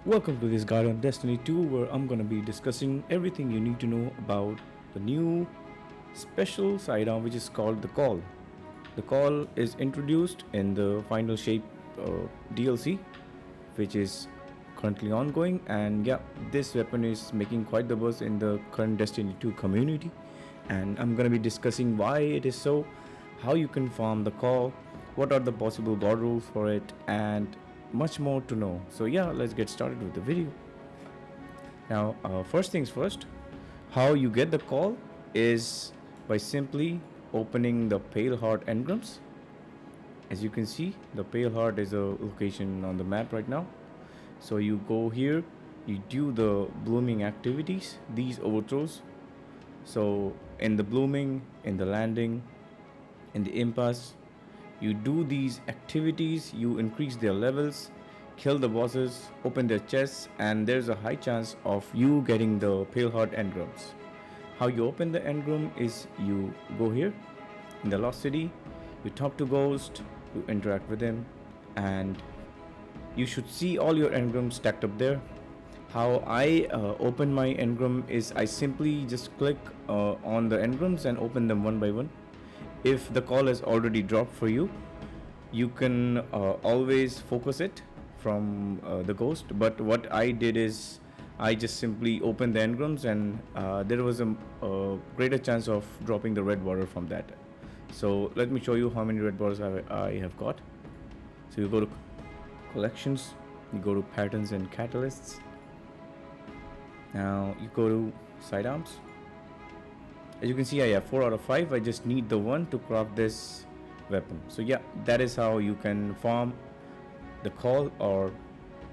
Welcome to this guide on Destiny 2 where I'm gonna be discussing everything you need to know about the new special sidearm which is called the Call. The Call is introduced in the Final Shape DLC which is currently ongoing, and yeah, this weapon is making quite the buzz in the current Destiny 2 community, and I'm gonna be discussing why it is so, how you can farm the Call, what are the possible god rules for it, and much more to know. So yeah, let's get started with the video. Now first things first, how you get the Call is by simply opening the Pale Heart engrams. As you can see, the Pale Heart is a location on the map right now. So you go here, you do the blooming activities, these overthrows. So in the blooming, in the landing, in the impasse, you do these activities, you increase their levels, kill the bosses, open their chests, and there's a high chance of you getting the Pale Heart engrams. How you open the engram is you go here in the Lost City, you talk to Ghost, you interact with him, and you should see all your engrams stacked up there. How I open my engram is I simply just click on the engrams and open them one by one. If the Call is already dropped for you, you can always focus it from the Ghost, but what I did is I just simply opened the engrams, and there was a greater chance of dropping the red border from that. So let me show you how many red borders I have got. So you go to collections, you go to patterns and catalysts. Now you go to sidearms. As you can see, I have 4 out of 5. I just need the one to craft this weapon. So yeah, that is how you can farm the Call, or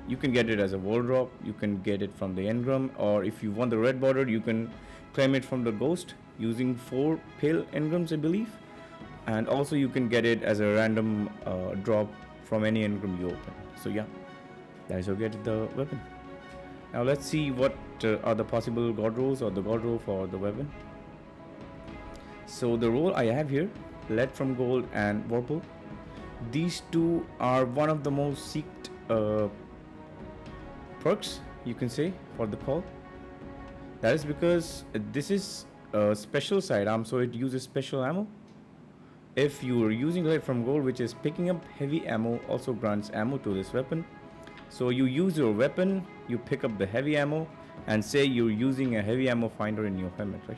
you can get it as a wall drop, you can get it from the engram, or if you want the red border, you can claim it from the Ghost using 4 pale engrams, I believe. And also you can get it as a random drop from any engram you open. So yeah, that is how you get the weapon. Now let's see what are the possible god rolls or the god roll for the weapon. So the role I have here, Lead from Gold and Warple. These two are one of the most seeked perks, you can say, for the Call. That is because this is a special sidearm, so it uses special ammo. If you are using Lead from Gold, which is picking up heavy ammo, also grants ammo to this weapon. So you use your weapon, you pick up the heavy ammo, and say you're using a heavy ammo finder in your helmet, right?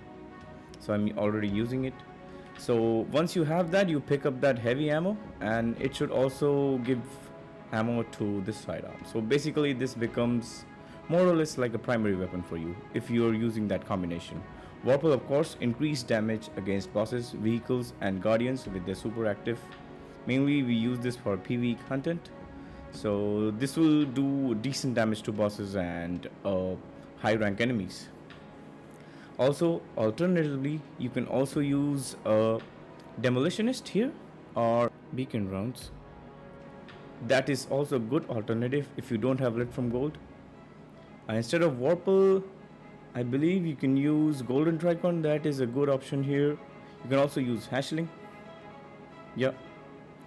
So I'm already using it. So once you have that, you pick up that heavy ammo, and it should also give ammo to this sidearm. So basically this becomes more or less like a primary weapon for you if you're using that combination. Warple, of course, increased damage against bosses, vehicles, and guardians with their super active. Mainly we use this for PvE content. So this will do decent damage to bosses and high rank enemies. Also, alternatively, you can also use a demolitionist here or beacon rounds. That is also a good alternative if you don't have Lead from Gold. Instead of Warple, I believe you can use Golden Tricon. That is a good option here. You can also use Hashling. Yeah,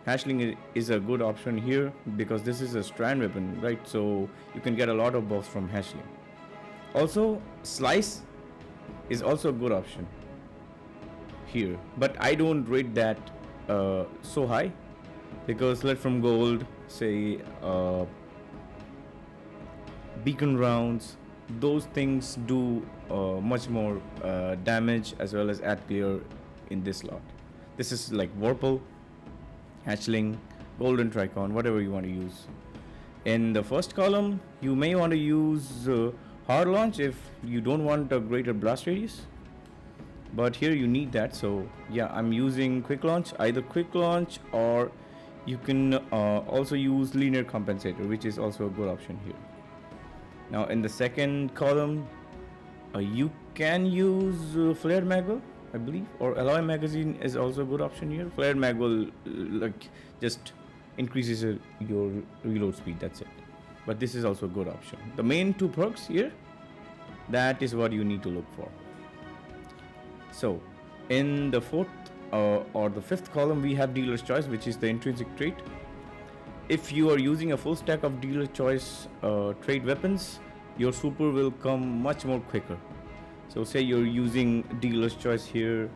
Hashling is a good option here because this is a strand weapon, right? So you can get a lot of buffs from Hashling. Also, Slice is also a good option here, but I don't rate that so high because Lead from Gold, say beacon rounds, those things do much more damage as well as add clear in this lot. This is like Warple, Hatchling, Golden Tricon, whatever you want to use. In the first column, you may want to use hard launch if you don't want a greater blast radius, but here you need that. So yeah, I'm using quick launch, either quick launch, or you can also use linear compensator, which is also a good option here. Now in the second column, you can use flared mag, I believe, or alloy magazine is also a good option here. Flared mag will like just increases your reload speed, that's it. But this is also a good option. The main 2 perks here, that is what you need to look for. So in the 4th or the 5th column, we have Dealer's Choice, which is the intrinsic trait. if you are using a full stack of dealer choice trade weapons, your super will come much more quicker. So say you're using dealer's choice here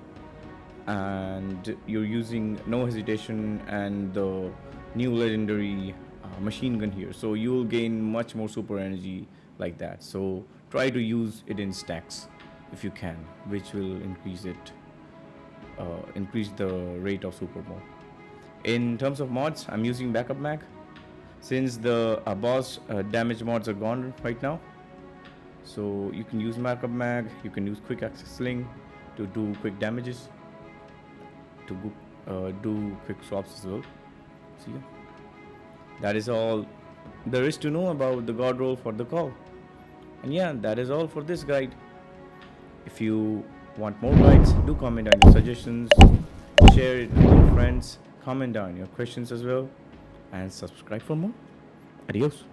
and you're using no hesitation and the new legendary machine gun here, so you will gain much more super energy like that. So try to use it in stacks if you can, which will increase the rate of super more. In terms of mods, I'm using backup mag since the boss damage mods are gone right now. So you can use backup mag, you can use quick access sling to do quick damages, to do quick swaps as well. So yeah, that is all there is to know about the god roll for the call. And yeah, that is all for this guide. If you want more guides, do comment down your suggestions, share it with your friends, comment down your questions as well, and subscribe for more. Adios.